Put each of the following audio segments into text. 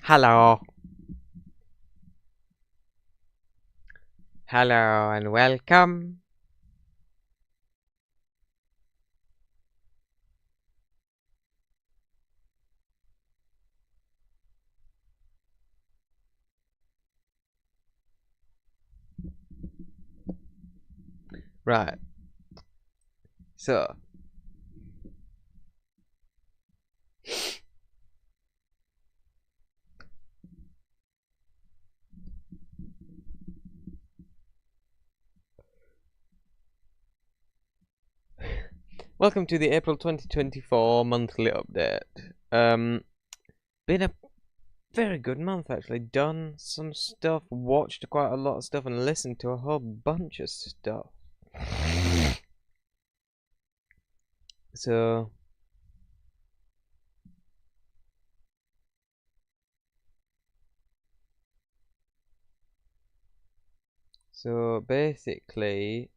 Hello. Hello and welcome. Right. So, welcome to the April 2024 monthly update. Been a very good month actually. Done some stuff, watched quite a lot of stuff, and listened to a whole bunch of stuff. So, basically,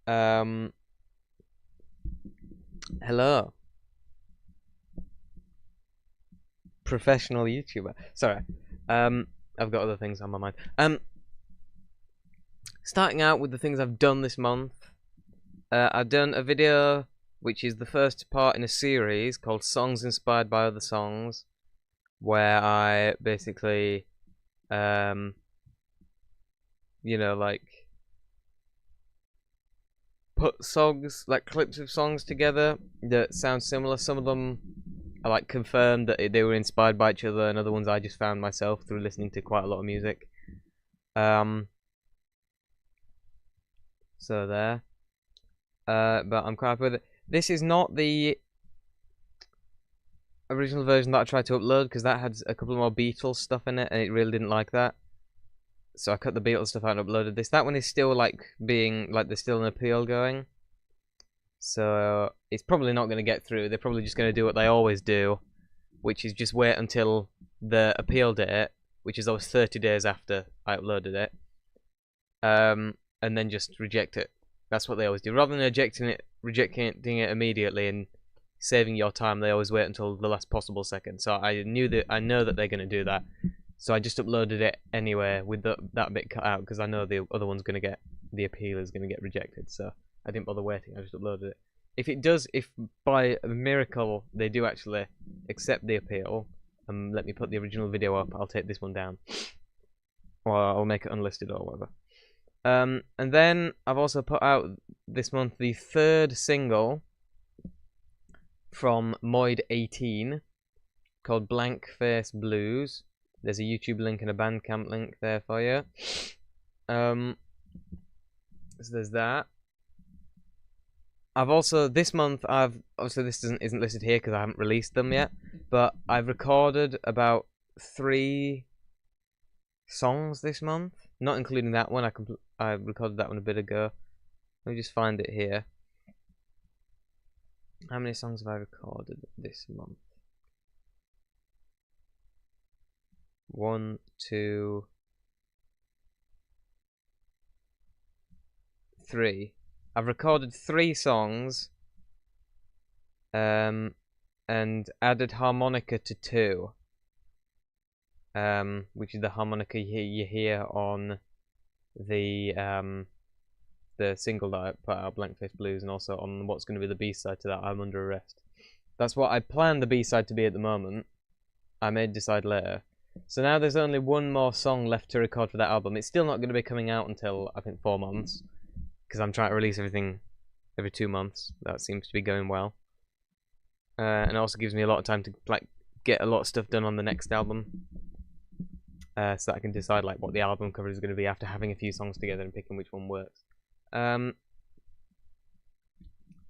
hello, professional YouTuber. Sorry, I've got other things on my mind. Starting out with the things I've done this month. I've done a video which is the first part in a series called Songs Inspired by Other Songs, where I basically, like put songs, like clips of songs together that sound similar. Some of them I like confirmed that they were inspired by each other, and other ones I just found myself through listening to quite a lot of music. So there. But I'm quite happy with it. This is not the original version that I tried to upload because that had a couple more Beatles stuff in it, and it really didn't like that. So I cut the Beatles stuff out and uploaded this. That one is still like being like there's still an appeal going. So it's probably not going to get through. They're probably just going to do what they always do, which is just wait until the appeal date, which is always 30 days after I uploaded it, and then just reject it. That's what they always do. Rather than rejecting it immediately and saving your time, they always wait until the last possible second. So I know that they're going to do that. So I just uploaded it anyway with that bit cut out because I know the other one's going to get, the appeal is going to get rejected. So I didn't bother waiting. I just uploaded it. If by a miracle they do actually accept the appeal and let me put the original video up, I'll take this one down, or I'll make it unlisted or whatever. And then I've also put out this month the third single from Moid18 called Blank Face Blues. There's a YouTube link and a Bandcamp link there for you. So there's that. I've also this month obviously this isn't listed here because I haven't released them yet, but I've recorded about 3 songs this month, not including that one. I recorded that one a bit ago. Let me just find it here. How many songs have I recorded this month? 1, 2, 3. I've recorded 3 songs, and added harmonica to 2, which is the harmonica you hear on the single that I put out, Blank Face Blues, and also on what's going to be the B-side to that, I'm Under Arrest. That's what I planned the B-side to be at the moment. I may decide later. So now there's only one more song left to record for that album. It's still not going to be coming out until, I think, 4 months, because I'm trying to release everything every 2 months. That seems to be going well. And it also gives me a lot of time to like get a lot of stuff done on the next album, so that I can decide like what the album cover is going to be after having a few songs together and picking which one works. But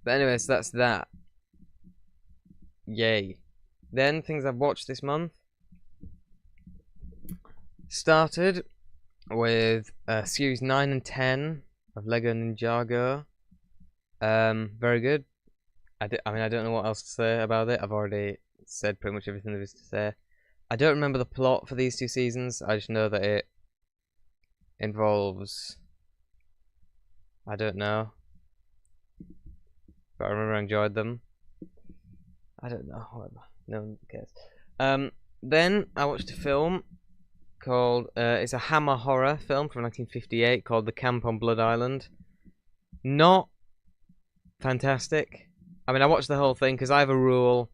anyways, that's that. Yay. Then things I've watched this month. Started with series 9 and 10 of Lego Ninjago. Very good. I don't know what else to say about it. I've already said pretty much everything there is to say. I don't remember the plot for these 2 seasons. I just know that it involves, I don't know, but I remember I enjoyed them. I don't know, whatever. No one cares. Then I watched a film called it's a Hammer horror film from 1958 called The Camp on Blood Island. Not fantastic. I mean, I watched the whole thing because I have a rule.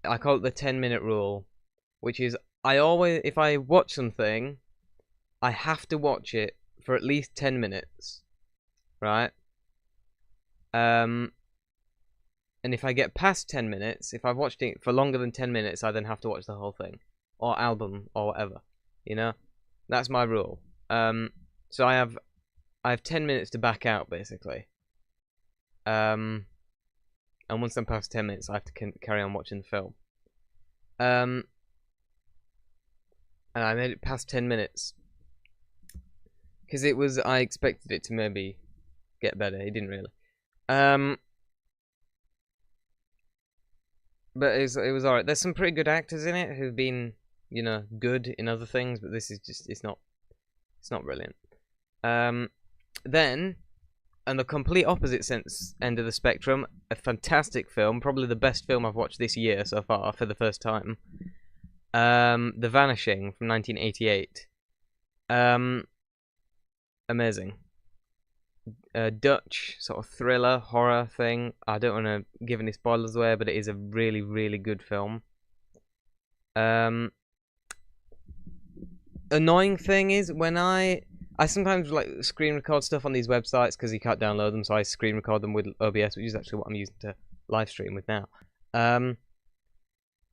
I call it the 10-minute rule, which is I always, if I watch something, I have to watch it for at least 10 minutes, right? And if I get past 10 minutes, if I've watched it for longer than 10 minutes, I then have to watch the whole thing, or album, or whatever, you know? That's my rule. So I have 10 minutes to back out, basically. And once I'm past 10 minutes, I have to carry on watching the film. And I made it past 10 minutes. Because I expected it to maybe get better. It didn't really. But it was alright. There's some pretty good actors in it who've been, you know, good in other things, but this is just, it's not brilliant. Then, on the complete opposite end of the spectrum, a fantastic film, probably the best film I've watched this year so far for the first time. The Vanishing from 1988. Amazing. Dutch sort of thriller horror thing. I don't want to give any spoilers away, but it is a really, really good film. Annoying thing is when I sometimes like screen record stuff on these websites because you can't download them, so I screen record them with OBS, which is actually what I'm using to live stream with now. And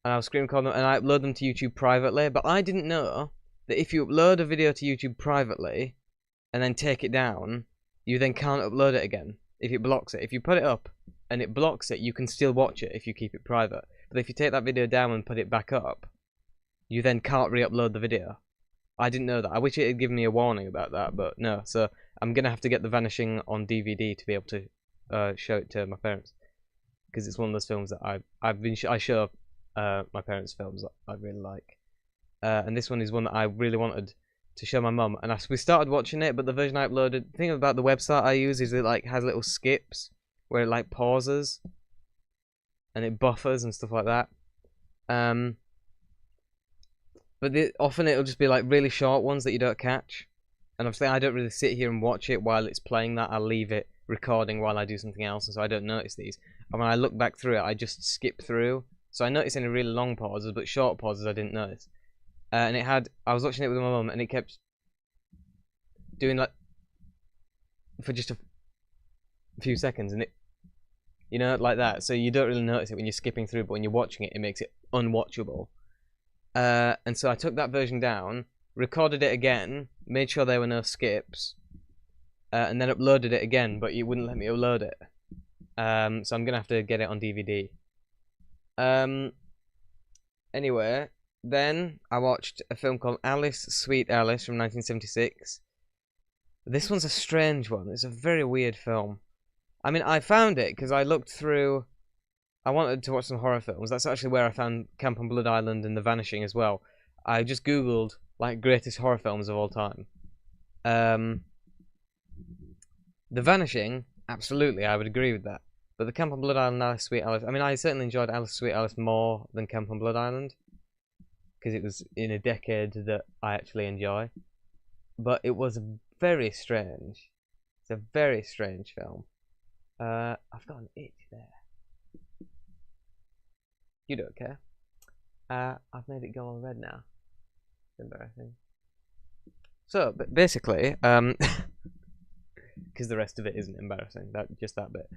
I'll screen record them and I upload them to YouTube privately, but I didn't know that if you upload a video to YouTube privately and then take it down, you then can't upload it again if it blocks it. If you put it up and it blocks it, you can still watch it if you keep it private. But if you take that video down and put it back up, you then can't re-upload the video. I didn't know that. I wish it had given me a warning about that, but no. So I'm gonna have to get The Vanishing on DVD to be able to show it to my parents, because it's one of those films that I show my parents films that I really like, and this one is one that I really wanted to show my mum, and we started watching it, but the version I uploaded, the thing about the website I use is it like has little skips where it like pauses and it buffers and stuff like that. But often it'll just be like really short ones that you don't catch, and obviously I don't really sit here and watch it while it's playing that. I'll leave it recording while I do something else, and so I don't notice these. And when I look back through it, I just skip through. So I notice any really long pauses, but short pauses I didn't notice. And I was watching it with my mum, and it kept doing like for just a few seconds, and it, you know, like that. So you don't really notice it when you're skipping through, but when you're watching it, it makes it unwatchable. And so I took that version down, recorded it again, made sure there were no skips, and then uploaded it again, but it wouldn't let me upload it. So I'm gonna have to get it on DVD. Anyway. Then I watched a film called Alice, Sweet Alice from 1976. This one's a strange one. It's a very weird film. I mean, I found it because I looked through... I wanted to watch some horror films. That's actually where I found Camp on Blood Island and The Vanishing as well. I just googled, like, greatest horror films of all time. The Vanishing, absolutely, I would agree with that. But the Camp on Blood Island and Alice, Sweet Alice... I mean, I certainly enjoyed Alice, Sweet Alice more than Camp on Blood Island, because it was in a decade that I actually enjoy. But it was very strange. It's a very strange film. I've got an itch there. You don't care. I've made it go all red now. It's embarrassing. So, basically, because the rest of it isn't embarrassing, just that bit.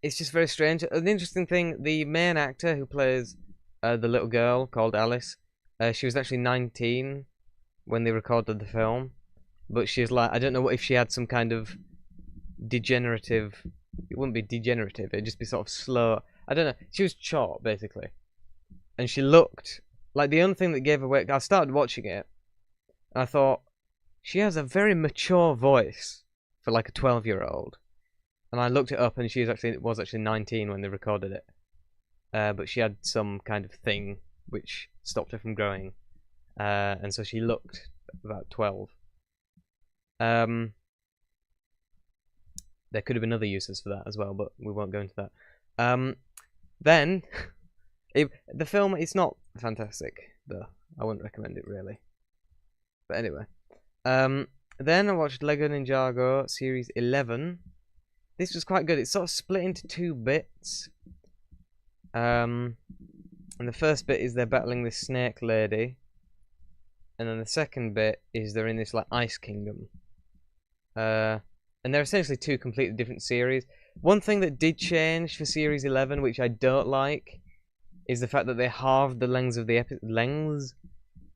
It's just very strange. An interesting thing, the main actor who plays the little girl called Alice, she was actually 19 when they recorded the film, but she's like, I don't know if she had some kind of degenerative, it wouldn't be degenerative, it'd just be sort of slow, I don't know, she was short basically, and she looked like, the only thing that gave away, I started watching it, and I thought, she has a very mature voice for like a 12-year-old, and I looked it up, and she was actually 19 when they recorded it. But she had some kind of thing which stopped her from growing, and so she looked about 12. There could have been other uses for that as well, but we won't go into that. Then The film, it's not fantastic, though. I wouldn't recommend it, really. But anyway. Then I watched Lego Ninjago Series 11. This was quite good. It's sort of split into 2 bits. And the first bit is they're battling this snake lady. And then the second bit is they're in this, like, ice kingdom. And they're essentially 2 completely different series. One thing that did change for Series 11, which I don't like, is the fact that they halved the lengths of the lengths.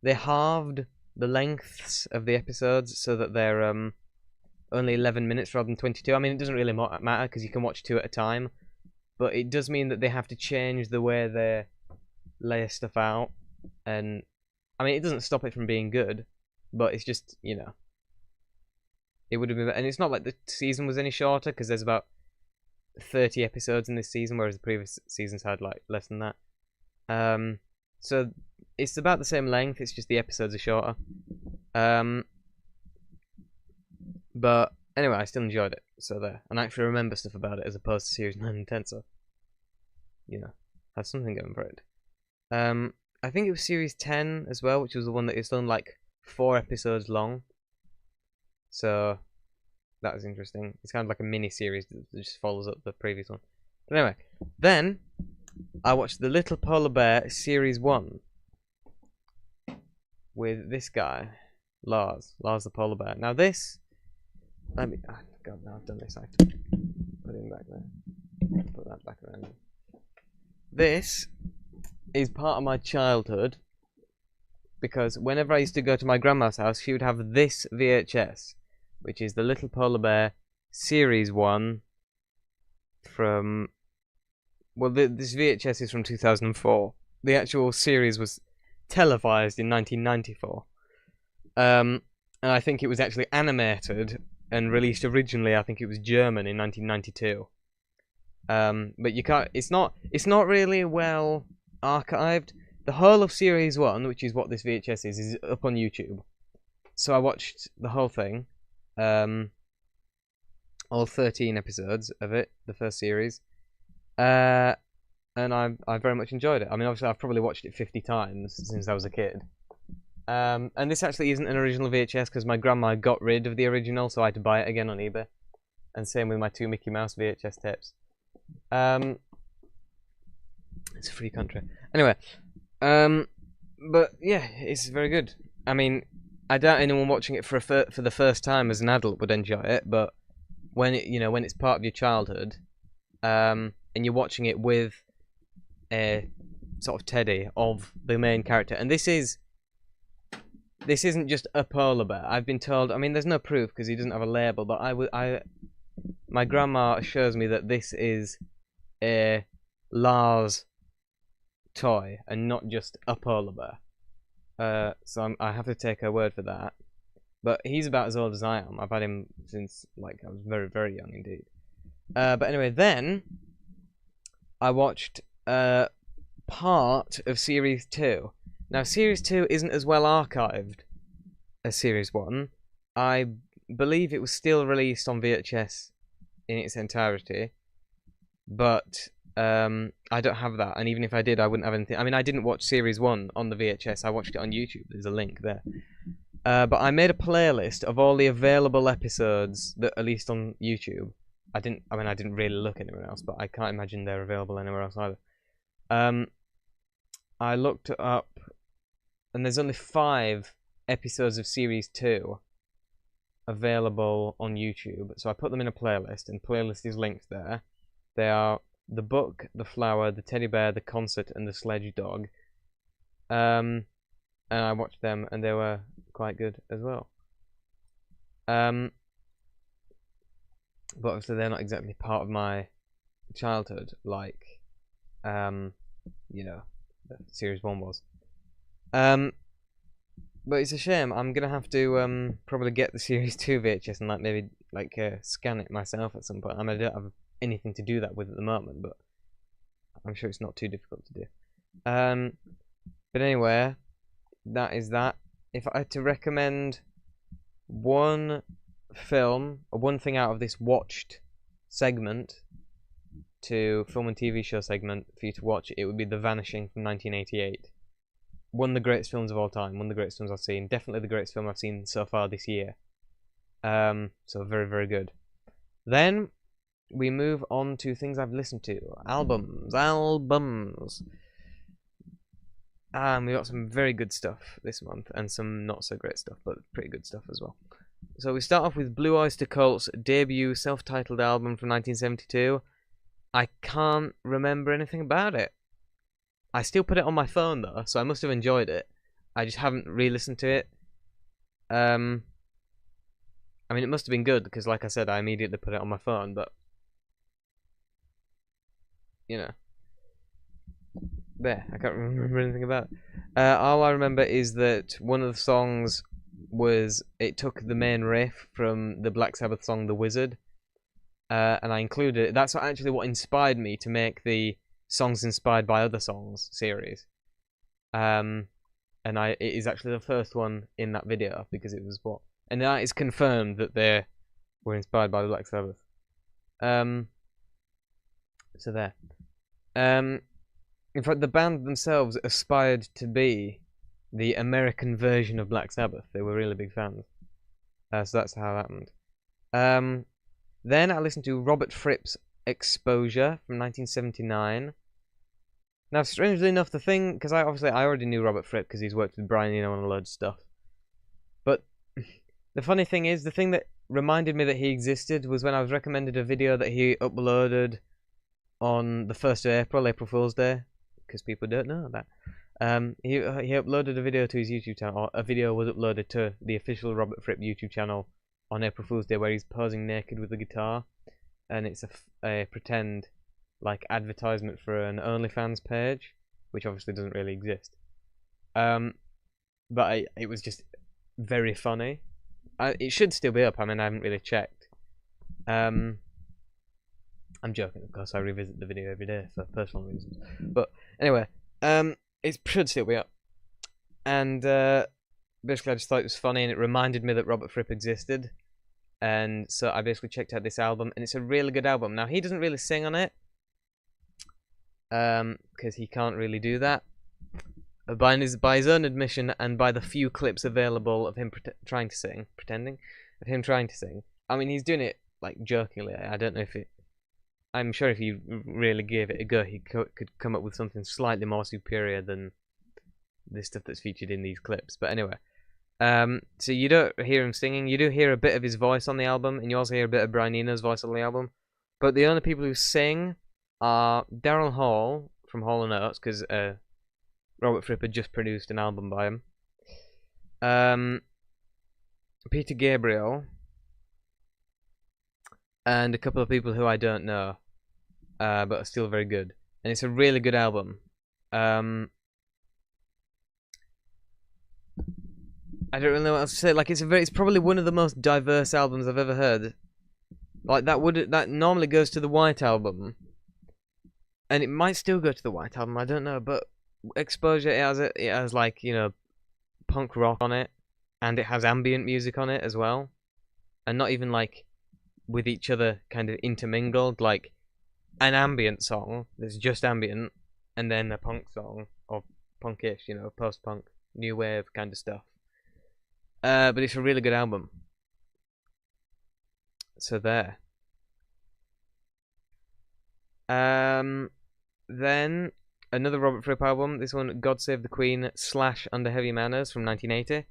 They halved the lengths of the episodes so that they're only 11 minutes rather than 22. I mean, it doesn't really matter because you can watch 2 at a time, but it does mean that they have to change the way they lay stuff out. And I mean, it doesn't stop it from being good, but it's just, you know, it would have been. And it's not like the season was any shorter because there's about 30 episodes in this season, whereas the previous seasons had like less than that. So it's about the same length. It's just the episodes are shorter. But anyway, I still enjoyed it. So there, and I actually remember stuff about it as opposed to Series 9 and 10. So, you know, have something going for it. I think it was Series 10 as well, which was the one that is done like 4 episodes long. So that was interesting. It's kind of like a mini series that just follows up the previous one. But anyway, then I watched The Little Polar Bear Series 1 with this guy, Lars the Polar Bear. Now this, let me, oh God, now I've done this, I have to put him back there. Put that back around. This is part of my childhood because whenever I used to go to my grandma's house, she would have this VHS, which is The Little Polar Bear Series 1 from... Well, this VHS is from 2004. The actual series was televised in 1994. And I think it was actually animated and released originally, I think it was German in 1992. But you can't... It's not really well archived. The whole of Series 1, which is what this VHS is up on YouTube. So I watched the whole thing. All 13 episodes of it, the first series. And I very much enjoyed it. I mean, obviously, I've probably watched it 50 times since I was a kid. And this actually isn't an original VHS because my grandma got rid of the original, so I had to buy it again on eBay. And same with my 2 Mickey Mouse VHS tapes. It's a free country. Anyway, but yeah, it's very good. I mean, I doubt anyone watching it for the first time as an adult would enjoy it, but when when it's part of your childhood, and you're watching it with a sort of teddy of the main character, and this isn't just a polar bear. I've been told. I mean, there's no proof because he doesn't have a label, but my grandma assures me that this is a Lars toy and not just a polar bear. So I have to take her word for that. But he's about as old as I am. I've had him since like I was very, very young indeed. But anyway, then I watched part of Series 2. Now, Series 2 isn't as well archived as Series 1. I believe it was still released on VHS in its entirety. But I don't have that. And even if I did, I wouldn't have anything. I mean, I didn't watch Series 1 on the VHS. I watched it on YouTube. There's a link there. But I made a playlist of all the available episodes that are released on YouTube. I didn't really look anywhere else, but I can't imagine they're available anywhere else either. I looked it up, and there's only 5 episodes of Series 2 available on YouTube. So I put them in a playlist, and playlist is linked there. They are The Book, The Flower, The Teddy Bear, The Concert, and The Sledge Dog. And I watched them, and they were quite good as well. But obviously they're not exactly part of my childhood like Series 1 was. But it's a shame. I'm gonna have to probably get the Series 2 VHS and maybe scan it myself at some point. I mean, I don't have anything to do that with at the moment, but I'm sure it's not too difficult to do. But anyway, that is that. If I had to recommend one film or one thing out of this watched segment to film and TV show segment for you to watch, it would be The Vanishing from 1988. One of the greatest films of all time. One of the greatest films I've seen. Definitely the greatest film I've seen so far this year. So very, very good. Then we move on to things I've listened to. Albums. We got some very good stuff this month, and some not so great stuff, but pretty good stuff as well. So we start off with Blue Oyster Cult's debut self-titled album from 1972. I can't remember anything about it. I still put it on my phone though, so I must have enjoyed it. I just haven't re-listened to it. I mean, it must have been good, because like I said, I immediately put it on my phone, but you know. There, I can't remember anything about it. All I remember is that one of the songs was, it took the main riff from the Black Sabbath song The Wizard, and I included it. That's actually what inspired me to make the songs inspired by other songs series. And it is actually the first one in that video, because it was what, and that is confirmed that they were inspired by the Black Sabbath. So there. In fact, the band themselves aspired to be the American version of Black Sabbath. They were really big fans. So that's how that happened. Then I listened to Robert Fripp's Exposure from 1979. Now, strangely enough, the thing, because I already knew Robert Fripp because he's worked with Brian Eno on a load of stuff. But the funny thing is, the thing that reminded me that he existed was when I was recommended a video that he uploaded on the 1st of April, April Fool's Day, because people don't know that. He uploaded a video to his YouTube channel, or a video was uploaded to the official Robert Fripp YouTube channel on April Fool's Day, where he's posing naked with a guitar, and it's a pretend like advertisement for an OnlyFans page, which obviously doesn't really exist. But it was just very funny. It should still be up. I mean, I haven't really checked. I'm joking, of course. I revisit the video every day for personal reasons. But anyway, it should still be up. And basically, I just thought it was funny, and it reminded me that Robert Fripp existed. And so I basically checked out this album, and it's a really good album. Now, he doesn't really sing on it, because he can't really do that. By his own admission, and by the few clips available of him trying to sing, I mean, he's doing it like jokingly. I don't know if it. I'm sure if he really gave it a go, he could come up with something slightly more superior than the stuff that's featured in these clips. But anyway, so you don't hear him singing. You do hear a bit of his voice on the album, and you also hear a bit of Brian Eno's voice on the album. But the only people who sing are Daryl Hall from Hall & Oates, because Robert Fripp had just produced an album by him. Peter Gabriel, and a couple of people who I don't know, but are still very good. And it's a really good album. I don't really know what else to say. Like, it's probably one of the most diverse albums I've ever heard. Like, that normally goes to the White Album, and it might still go to the White Album. I don't know, but Exposure, it has like, you know, punk rock on it, and it has ambient music on it as well, and not even like with each other kind of intermingled, like an ambient song that's just ambient, and then a punk song, or punkish, you know, post-punk, new wave kind of stuff. But it's a really good album. So there. Then another Robert Fripp album. This one, God Save the Queen / Under Heavy Manners from 1980.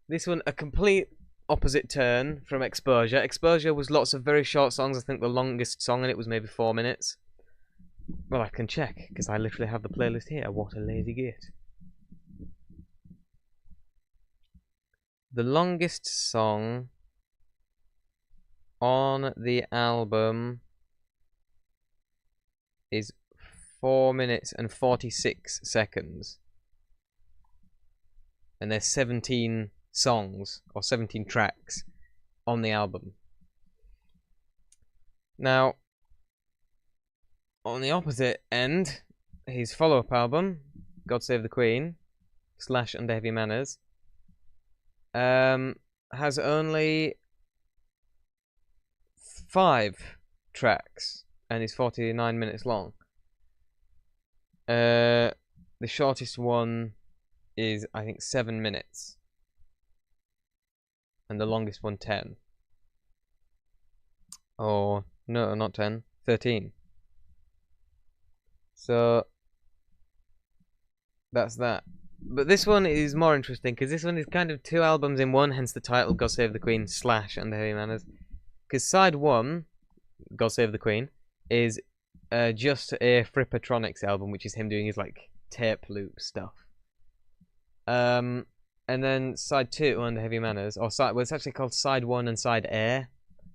This one, a complete opposite turn from Exposure. Exposure was lots of very short songs. I think the longest song in it was maybe 4 minutes. Well, I can check, because I literally have the playlist here. What a lazy git. The longest song on the album is 4 minutes and 46 seconds. And there's 17 songs, or 17 tracks, on the album. Now, on the opposite end, his follow-up album, God Save the Queen / Under Heavy Manners, has only 5 tracks, and it's 49 minutes long. The shortest one is, I think, 7 minutes. And the longest one, 10. Oh, no, not 10. 13. So, that's that. But this one is more interesting, because this one is kind of 2 albums in one, hence the title, God Save the Queen / And the Heavy Manners. Because side 1, God Save the Queen, is just a Frippertronics album, which is him doing his, like, tape loop stuff. And then side 2, On the Heavy Manners, or side, well, it's actually called side 1 and side A,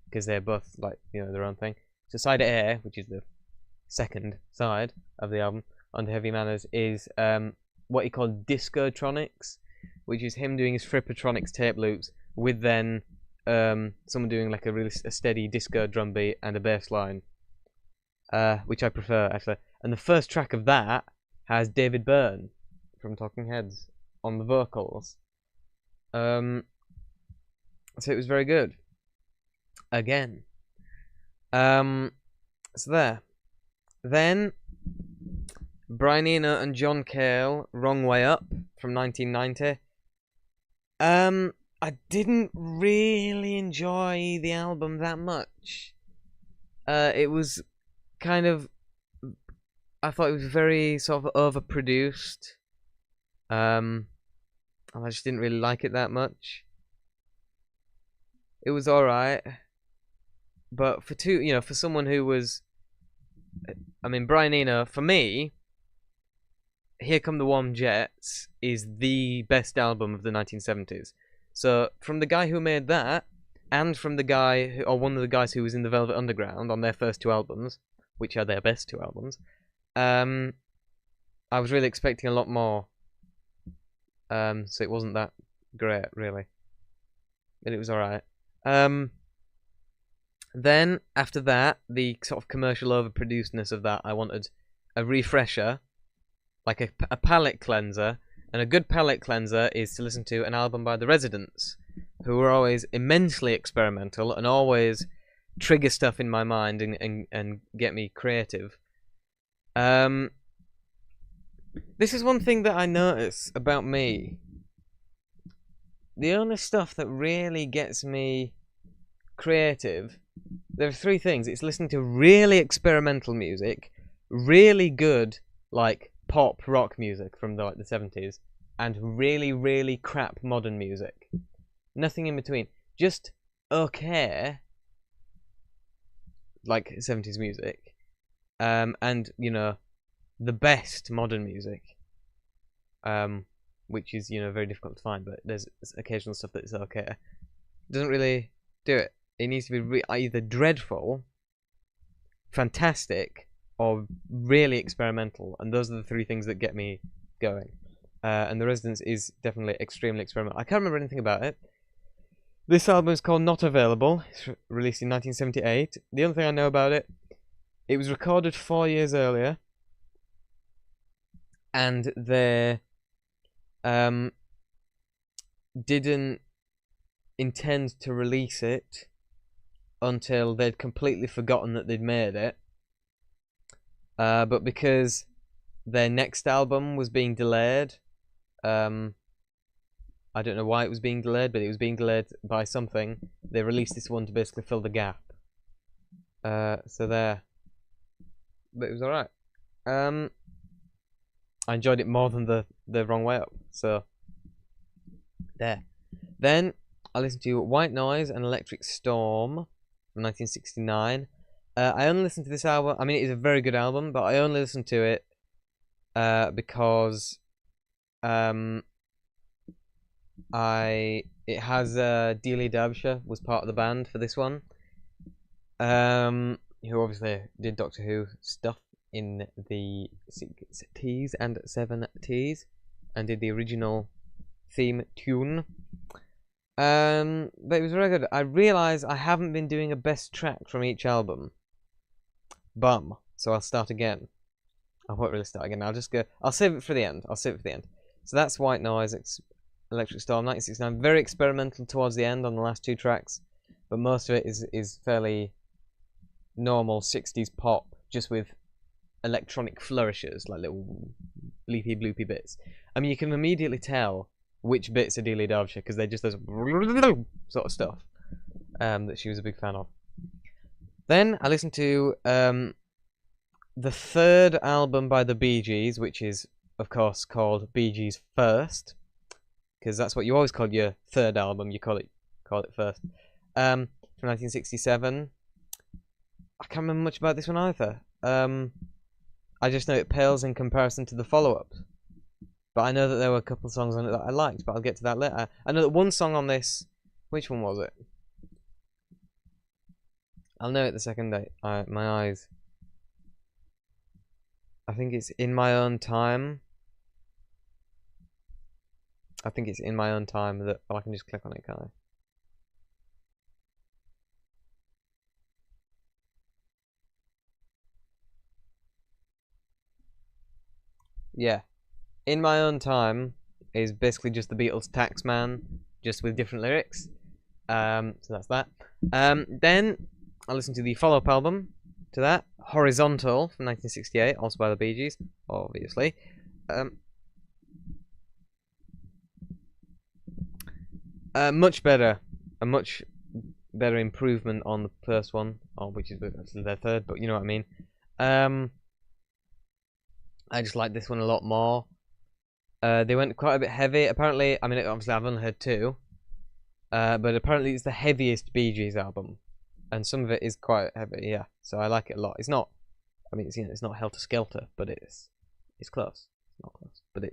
because they're both, like, you know, their own thing. So side A, which is the second side of the album, On the Heavy Manners, is what he called Discotronics, which is him doing his Frippertronics tape loops with then someone doing like a steady disco drum beat and a bass line, which I prefer actually. And the first track of that has David Byrne from Talking Heads on the vocals. So it was very good. Again. So there. Then Brian Eno and John Cale, Wrong Way Up from 1990. I didn't really enjoy the album that much. It was kind of, I thought it was very sort of overproduced. I just didn't really like it that much. It was alright, but for someone who was, I mean, Brian Eno, for me, Here Come the Warm Jets is the best album of the 1970s. So, from the guy who made that, and from the guy, or one of the guys who was in the Velvet Underground on their first 2 albums, which are their best 2 albums, I was really expecting a lot more. So it wasn't that great, really. But it was alright. Then, after that, the sort of commercial overproducedness of that, I wanted a refresher, like a palate cleanser. And a good palate cleanser is to listen to an album by The Residents, who are always immensely experimental and always trigger stuff in my mind and get me creative. This is one thing that I notice about me. The only stuff that really gets me creative, there are 3 things. It's listening to really experimental music, really good, like, pop rock music from the 70s, and really, really crap modern music. Nothing in between. Just okay, like 70s music, and, you know, the best modern music, which is, you know, very difficult to find, but there's occasional stuff that's okay. It doesn't really do it. It needs to be either dreadful, fantastic, or really experimental, and those are the 3 things that get me going. And The Residents is definitely extremely experimental. I can't remember anything about it. This album is called Not Available. It's released in 1978. The only thing I know about it, it was recorded 4 years earlier, and they didn't intend to release it until they'd completely forgotten that they'd made it. But because their next album was being delayed, I don't know why it was being delayed, but it was being delayed by something. They released this one to basically fill the gap. So there. But it was alright. I enjoyed it more than the Wrong Way Up. So there. Then I listened to White Noise and Electric Storm from 1969. I only listened to this album. I mean, it is a very good album, but I only listened to it because it has Dealey Derbyshire was part of the band for this one, who obviously did Doctor Who stuff in the 60s and 70s and did the original theme tune. But it was very good. I realise I haven't been doing a best track from each album. Bum. So I'll start again. I won't really start again. I'll save it for the end. So that's White Noise, Electric Storm, 1969. Very experimental towards the end on the last 2 tracks, but most of it is fairly normal 60s pop, just with electronic flourishes, like little bleepy bloopy bits. I mean, you can immediately tell which bits are Delia Derbyshire because they just those sort of stuff that she was a big fan of. Then I listened to the third album by the Bee Gees, which is, of course, called Bee Gees First, because that's what you always call your third album. You call it first. From 1967. I can't remember much about this one either. I just know it pales in comparison to the follow-ups. But I know that there were a couple of songs on it that I liked, but I'll get to that later. I know that one song on this... Which one was it? I'll know it the second day. My eyes. I think it's In My Own Time. I think it's In My Own Time that... Well, I can just click on it, can't I? Yeah. In My Own Time is basically just the Beatles' Taxman, just with different lyrics. So that's that. Then I listened to the follow-up album to that, Horizontal from 1968, also by the Bee Gees, obviously. Much better, a much better improvement on the first one, which is their third, but you know what I mean. I just like this one a lot more. They went quite a bit heavy. Apparently, I mean, obviously I've only heard two, but apparently it's the heaviest Bee Gees album, and some of it is quite heavy. Yeah, so I like it a lot. It's not, I mean, it's not Helter Skelter, but it's close. It's not close, but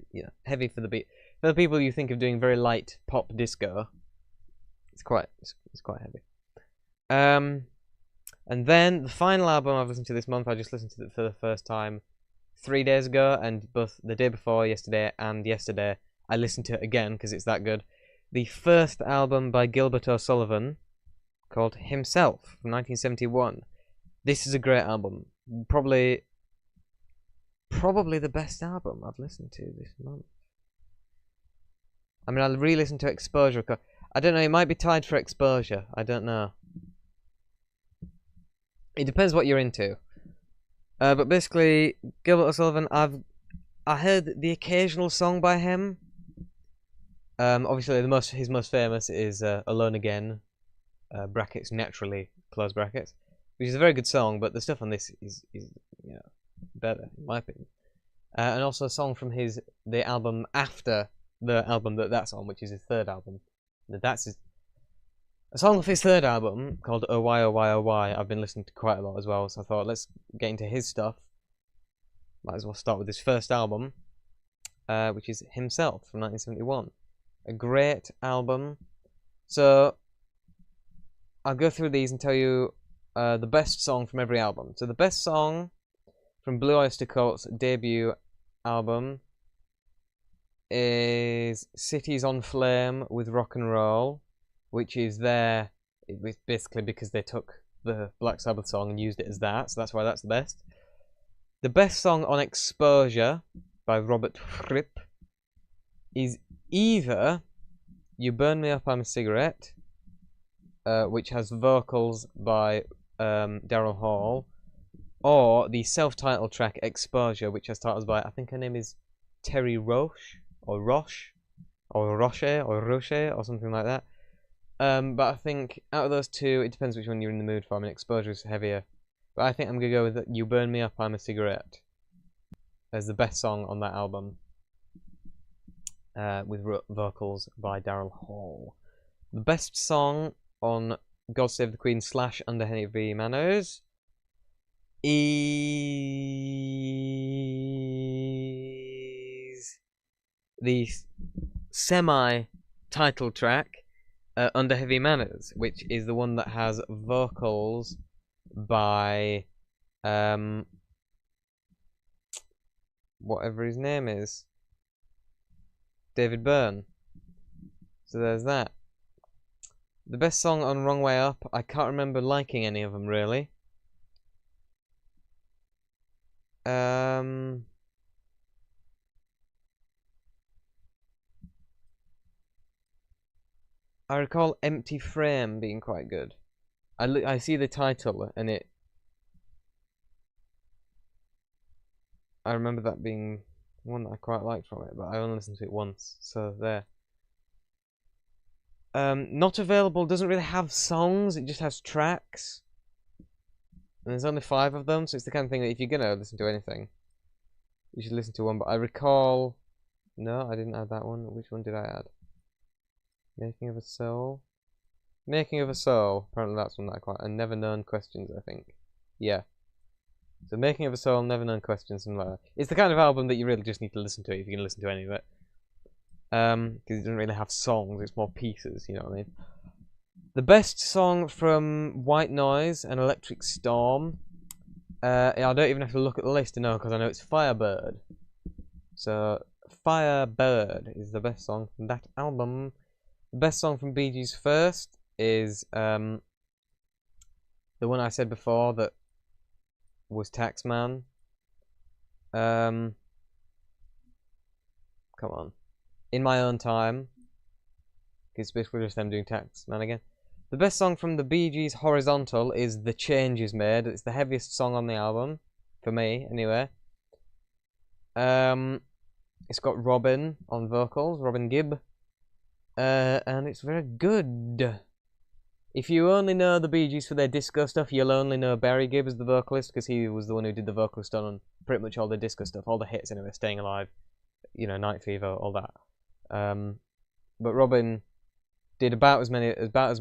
heavy for the beat. For the people you think of doing very light pop disco, it's quite heavy. And then the final album I've listened to this month, I just listened to it for the first time 3 days ago, and both the day before yesterday and yesterday I listened to it again because it's that good. The first album by Gilbert O'Sullivan, called Himself, from 1971. This is a great album. Probably the best album I've listened to this month. I mean, I'll re-listen to Exposure. I don't know, it might be tied for Exposure. I don't know. It depends what you're into. But basically, Gilbert O'Sullivan, I heard the occasional song by him. Obviously, his most famous is Alone Again, brackets naturally, close brackets, which is a very good song, but the stuff on this is better, in my opinion. And also a song from the album after the album that's on, which is his third album. A song of his third album, called Oh Why, Oh Why, Oh Why, I've been listening to quite a lot as well, so I thought, let's get into his stuff. Might as well start with his first album, which is Himself, from 1971. A great album. So, I'll go through these and tell you the best song from every album. So the best song from Blue Oyster Cult's debut album is Cities on Flame with Rock and Roll, which is basically because they took the Black Sabbath song and used it as that, so that's why that's the best. The best song on Exposure by Robert Fripp is either You Burn Me Up, I'm a Cigarette, which has vocals by Daryl Hall, or the self-titled track Exposure, which has titles by, I think her name is Terry Roche, or Roche, or something like that. But I think out of those two, it depends which one you're in the mood for. I mean, Exposure is heavier, but I think I'm gonna go with You Burn Me Up, I'm a Cigarette as the best song on that album, with vocals by Daryl Hall. The best song on God Save the Queen / Under Heavy Manners is the semi-title track, Under Heavy Manners, which is the one that has vocals by whatever his name is, David Byrne. So there's that. The best song on Wrong Way Up, I can't remember liking any of them really. I recall Empty Frame being quite good. I see the title and it I remember that being one that I quite liked from it, but I only listened to it once, so there. Not available doesn't really have songs, it just has tracks. And there's only 5 of them, so it's the kind of thing that if you're gonna listen to anything, you should listen to one. But I recall... No, I didn't add that one. Which one did I add? Making of a Soul? Making of a Soul. Apparently that's one that I quite... And Never Known Questions, I think. Yeah. So Making of a Soul, Never Known Questions, something like that. It's the kind of album that you really just need to listen to if you're going to listen to any of it. Because it doesn't really have songs, it's more pieces, you know what I mean? The best song from White Noise and Electric Storm. I don't even have to look at the list to know, because I know it's Firebird. So, Firebird is the best song from that album. The best song from Bee Gees First is the one I said before that was Taxman. Come on. In My Own Time. It's basically just them doing Taxman again. The best song from the Bee Gees Horizontal is The Change Is Made. It's the heaviest song on the album. For me, anyway. It's got Robin on vocals, Robin Gibb. And it's very good. If you only know the Bee Gees for their disco stuff, you'll only know Barry Gibb as the vocalist, because he was the one who did the vocalist on pretty much all the disco stuff, all the hits anyway, Staying Alive, you know, Night Fever, all that. But Robin did about as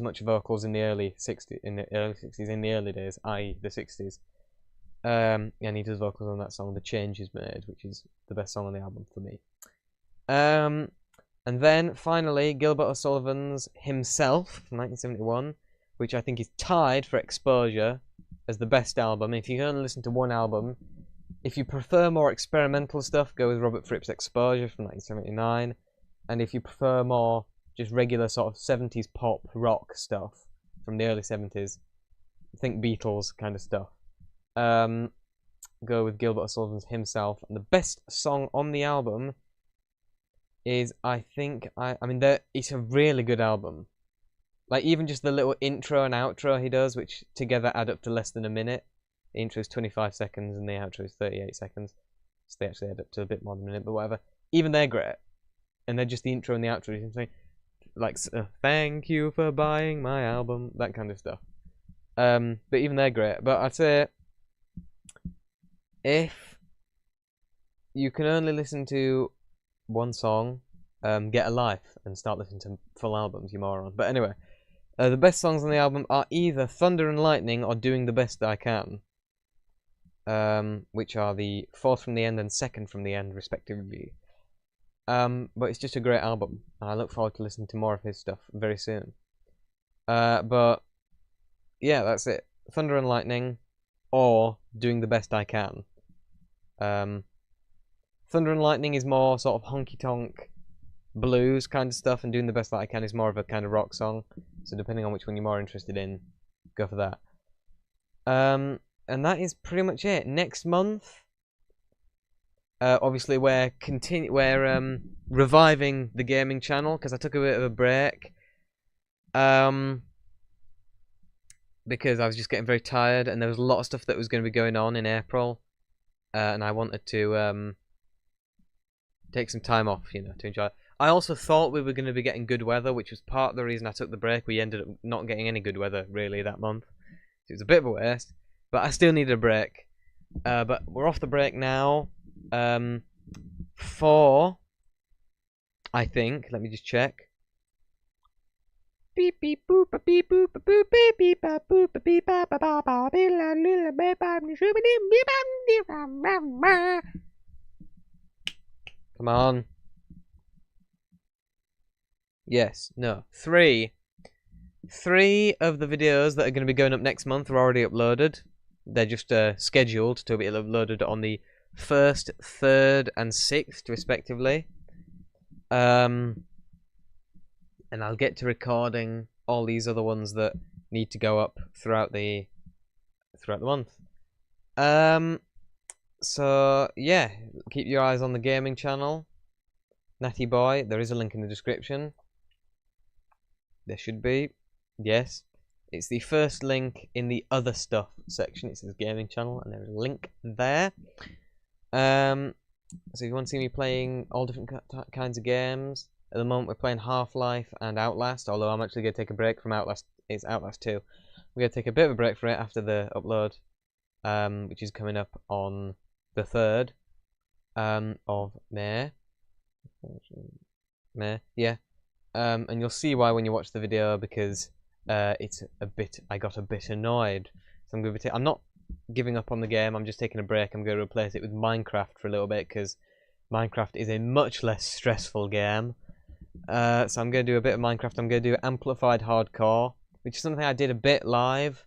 much vocals in the early 60s, in the early days, i.e. the 60s. And he does vocals on that song, The Change Is Made, which is the best song on the album for me. And then, finally, Gilbert O'Sullivan's Himself, from 1971, which I think is tied for exposure as the best album. If you only listen to one album, if you prefer more experimental stuff, go with Robert Fripp's Exposure from 1979. And if you prefer more just regular sort of 70s pop rock stuff from the early 70s, think Beatles kind of stuff, go with Gilbert O'Sullivan's Himself. And the best song on the album is, I mean, it's a really good album. Like, even just the little intro and outro he does, which together add up to less than a minute. The intro is 25 seconds and the outro is 38 seconds. So they actually add up to a bit more than a minute, but whatever. Even they're great. And they're just the intro and the outro. You can say, like, thank you for buying my album. That kind of stuff. But even they're great. But I'd say, if you can only listen to one song, get a life and start listening to full albums, you moron. But anyway, the best songs on the album are either Thunder and Lightning or Doing the Best I Can, which are the fourth from the end and second from the end, respectively. But it's just a great album, and I look forward to listening to more of his stuff very soon. But yeah, that's it. Thunder and Lightning or Doing the Best I Can. Thunder and Lightning is more sort of honky-tonk blues kind of stuff, and Doing the Best That I Can is more of a kind of rock song. So depending on which one you're more interested in, go for that. And that is pretty much it. Next month, obviously we're reviving the gaming channel, because I took a bit of a break. Because I was just getting very tired, and there was a lot of stuff that was going to be going on in April. And I wanted to take some time off, you know, to enjoy it. I also thought we were going to be getting good weather, which was part of the reason I took the break. We ended up not getting any good weather, really, that month. It was a bit of a waste, but I still needed a break. But we're off the break now for, I think, let me just check. Beep beep boop beep boop boop beep beep boop beep ba ba ba ba ba. Come on. Yes, no. Three of the videos that are going to be going up next month are already uploaded. They're just scheduled to be uploaded on the 1st, 3rd, and 6th, respectively. And I'll get to recording all these other ones that need to go up throughout the month. So yeah, keep your eyes on the gaming channel, Natty Boy. There is a link in the description. There should be. Yes, it's the first link in the other stuff section. It says gaming channel, and there's a link there. So if you want to see me playing all different kinds of games, at the moment we're playing Half-Life and Outlast, although I'm actually going to take a break from Outlast. It's Outlast 2. We're going to take a bit of a break for it after the upload, which is coming up on the 3rd of May. Yeah. And you'll see why when you watch the video, because it's a bit. I got a bit annoyed, so I'm going to. I'm not giving up on the game. I'm just taking a break. I'm going to replace it with Minecraft for a little bit because Minecraft is a much less stressful game. So I'm going to do a bit of Minecraft. I'm going to do Amplified Hardcore, which is something I did a bit live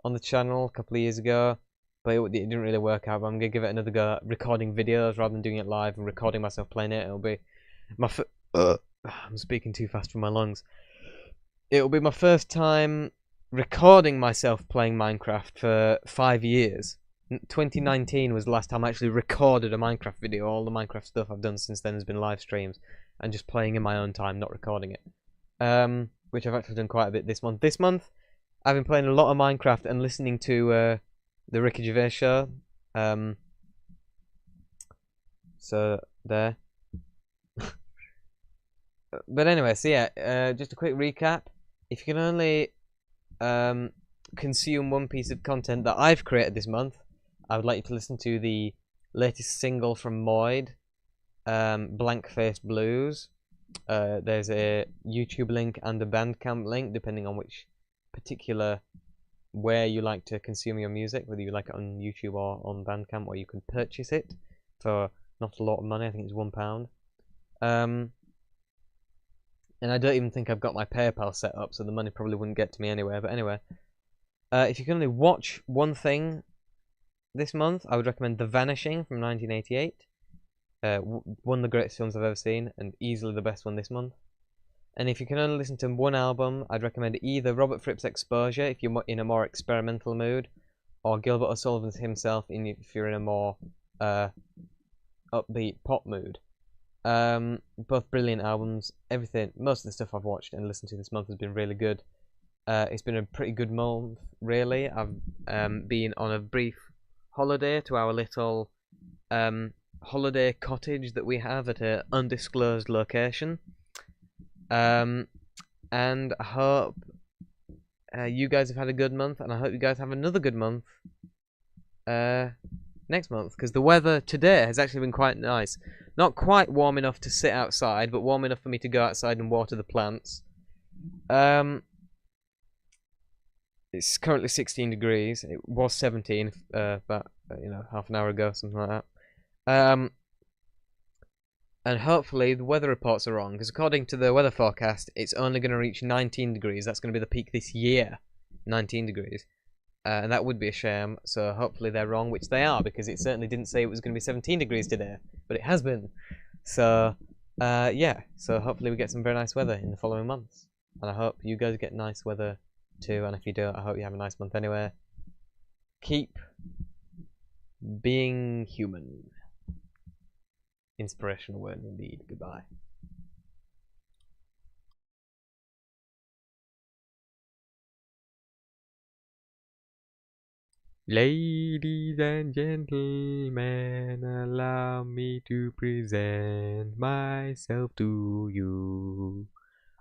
on the channel a couple of years ago, but it didn't really work out. But I'm going to give it another go, recording videos rather than doing it live and recording myself playing it. It'll be my I'm speaking too fast for my lungs. It'll be my first time recording myself playing Minecraft for 5 years. 2019 was the last time I actually recorded a Minecraft video. All the Minecraft stuff I've done since then has been live streams and just playing in my own time, not recording it. Which I've actually done quite a bit this month. This month, I've been playing a lot of Minecraft and listening to the Ricky Gervais show. So there. But anyway, so yeah, just a quick recap. If you can only consume one piece of content that I've created this month, I would like you to listen to the latest single from Moid, Blank Face Blues. There's a YouTube link and a Bandcamp link, depending on which particular where you like to consume your music, whether you like it on YouTube or on Bandcamp, or you can purchase it for not a lot of money. I think it's £1. And I don't even think I've got my PayPal set up, so the money probably wouldn't get to me anyway. But anyway, if you can only watch one thing this month, I would recommend The Vanishing from 1988. One of the greatest films I've ever seen, and easily the best one this month. And if you can only listen to one album, I'd recommend either Robert Fripp's Exposure, if you're in a more experimental mood, or Gilbert O'Sullivan's himself, if you're in a more upbeat pop mood. Both brilliant albums. Everything, most of the stuff I've watched and listened to this month has been really good. It's been a pretty good month, really. I've been on a brief holiday to our little holiday cottage that we have at an undisclosed location. And I hope you guys have had a good month, and I hope you guys have another good month next month, because the weather today has actually been quite nice. Not quite warm enough to sit outside, but warm enough for me to go outside and water the plants. It's currently 16 degrees. It was 17 about half an hour ago, something like that. And hopefully the weather reports are wrong, because according to the weather forecast, it's only going to reach 19 degrees. That's going to be the peak this year, 19 degrees. And that would be a shame, so hopefully they're wrong, which they are, because it certainly didn't say it was going to be 17 degrees today, but it has been. So, yeah, so hopefully we get some very nice weather in the following months. And I hope you guys get nice weather too, and if you don't, I hope you have a nice month anyway. Keep being human. Inspirational word indeed. Goodbye. Ladies and gentlemen, allow me to present myself to you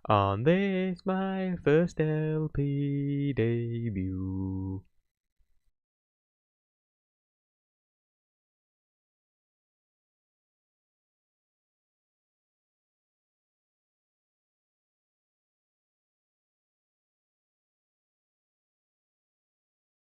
on this my first LP debut.